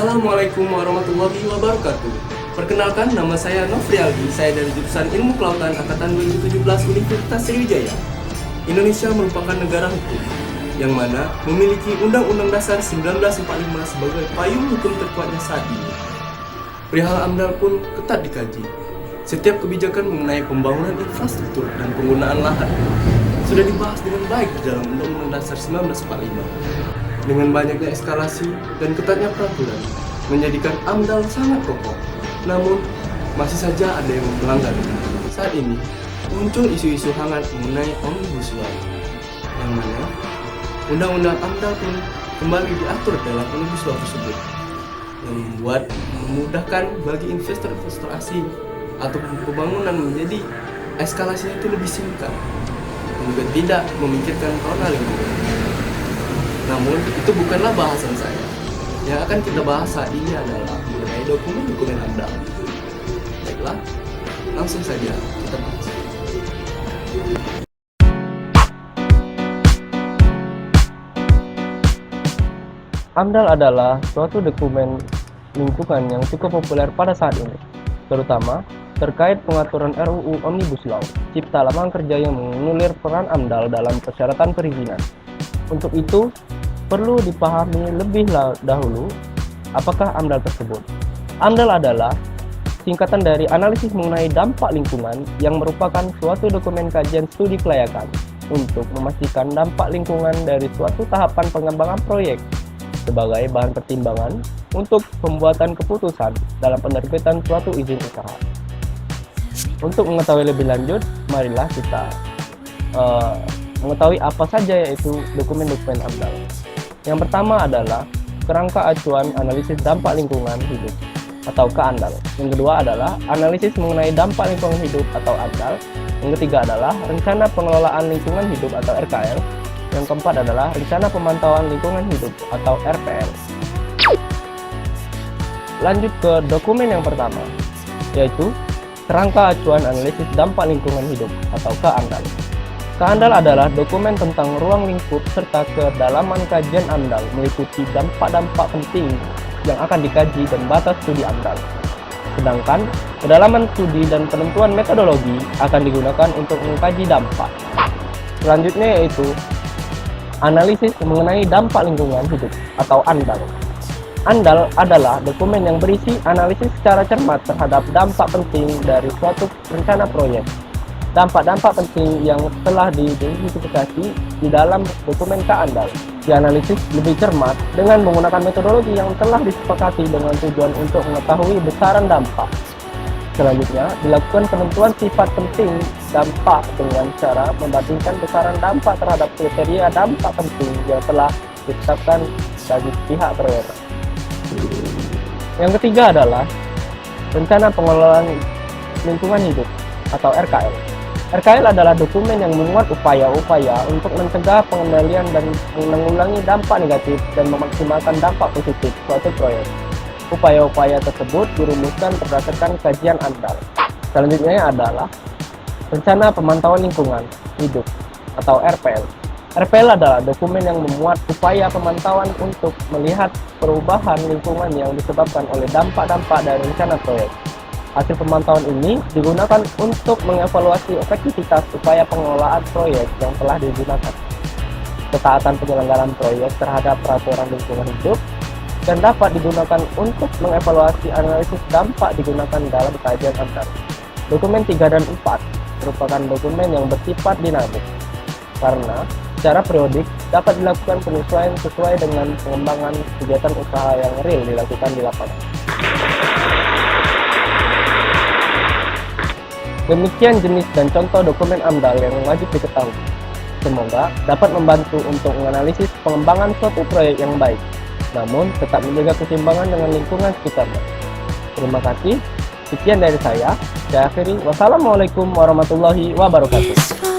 Assalamualaikum warahmatullahi wabarakatuh. Perkenalkan, nama saya Nofrialdi. Saya dari jurusan Ilmu Kelautan Angkatan 2017 Universitas Sriwijaya. Indonesia merupakan negara hukum yang mana memiliki Undang-Undang Dasar 1945 sebagai payung hukum terkuatnya saat ini. Perihal AMDAL pun ketat dikaji. Setiap kebijakan mengenai pembangunan infrastruktur dan penggunaan lahan sudah dibahas dengan baik di dalam Undang-Undang Dasar 1945. Dengan banyaknya eskalasi dan ketatnya peraturan, menjadikan AMDAL sangat kokoh. Namun, masih saja ada yang melanggar. Saat ini, muncul isu-isu hangat mengenai Omnibus Law, yang mana Undang-Undang AMDAL pun kembali diatur dalam Omnibus Law tersebut, yang memudahkan bagi investor-investor asing atau pembangunan menjadi eskalasinya itu lebih singkat, dan juga tidak memikirkan fauna lingkungan. Namun, itu bukanlah bahasan saya. Yang akan kita bahas saat ini adalah mengenai dokumen-dokumen AMDAL. Baiklah, langsung saja kita bahas. AMDAL adalah suatu dokumen lingkungan yang cukup populer pada saat ini, terutama terkait pengaturan RUU Omnibus Law, Cipta Lapangan Kerja yang menganulir peran AMDAL dalam persyaratan perizinan. Untuk itu, perlu dipahami lebih dahulu apakah AMDAL tersebut. AMDAL adalah singkatan dari analisis mengenai dampak lingkungan yang merupakan suatu dokumen kajian studi kelayakan untuk memastikan dampak lingkungan dari suatu tahapan pengembangan proyek sebagai bahan pertimbangan untuk pembuatan keputusan dalam penerbitan suatu izin usaha. Untuk mengetahui lebih lanjut, marilah kita mengetahui apa saja yaitu dokumen-dokumen AMDAL. Yang pertama adalah kerangka acuan analisis dampak lingkungan hidup atau KANDAL. Yang kedua adalah analisis mengenai dampak lingkungan hidup atau ANDAL. Yang ketiga adalah rencana pengelolaan lingkungan hidup atau RKL. Yang keempat adalah rencana pemantauan lingkungan hidup atau RPL. Lanjut ke dokumen yang pertama, yaitu kerangka acuan analisis dampak lingkungan hidup atau KANDAL. KANDAL adalah dokumen tentang ruang lingkup serta kedalaman kajian AMDAL meliputi dampak-dampak penting yang akan dikaji dan batas studi AMDAL. Sedangkan kedalaman studi dan penentuan metodologi akan digunakan untuk mengkaji dampak. Selanjutnya yaitu analisis mengenai dampak lingkungan hidup atau ANDAL. ANDAL adalah dokumen yang berisi analisis secara cermat terhadap dampak penting dari suatu rencana proyek. Dampak-dampak penting yang telah diidentifikasi di dalam dokumen KANDAL dianalisis lebih cermat dengan menggunakan metodologi yang telah disepakati dengan tujuan untuk mengetahui besaran dampak. Selanjutnya, dilakukan penentuan sifat penting dampak dengan cara membandingkan besaran dampak terhadap kriteria dampak penting yang telah ditetapkan bagi pihak proyek. Yang ketiga adalah rencana pengelolaan lingkungan hidup atau RKL. RKL adalah dokumen yang memuat upaya-upaya untuk mencegah pengendalian dan menanggulangi dampak negatif dan memaksimalkan dampak positif suatu proyek. Upaya-upaya tersebut dirumuskan berdasarkan kajian AMDAL. Selanjutnya adalah rencana pemantauan lingkungan hidup atau RPL. RPL adalah dokumen yang memuat upaya pemantauan untuk melihat perubahan lingkungan yang disebabkan oleh dampak-dampak dari rencana proyek. Hasil pemantauan ini digunakan untuk mengevaluasi efektivitas upaya pengelolaan proyek yang telah digunakan, ketaatan penyelenggaraan proyek terhadap peraturan lingkungan hidup, dan dapat digunakan untuk mengevaluasi analisis dampak digunakan dalam kajian AMDAL. Dokumen 3 dan 4 merupakan dokumen yang bersifat dinamis, karena secara periodik dapat dilakukan penyesuaian sesuai dengan pengembangan kegiatan usaha yang real dilakukan di lapangan. Demikian jenis dan contoh dokumen AMDAL yang wajib diketahui. Semoga dapat membantu untuk menganalisis pengembangan suatu proyek yang baik, namun tetap menjaga keseimbangan dengan lingkungan sekitarnya. Terima kasih. Sekian dari saya. Saya akhiri. Wassalamualaikum warahmatullahi wabarakatuh.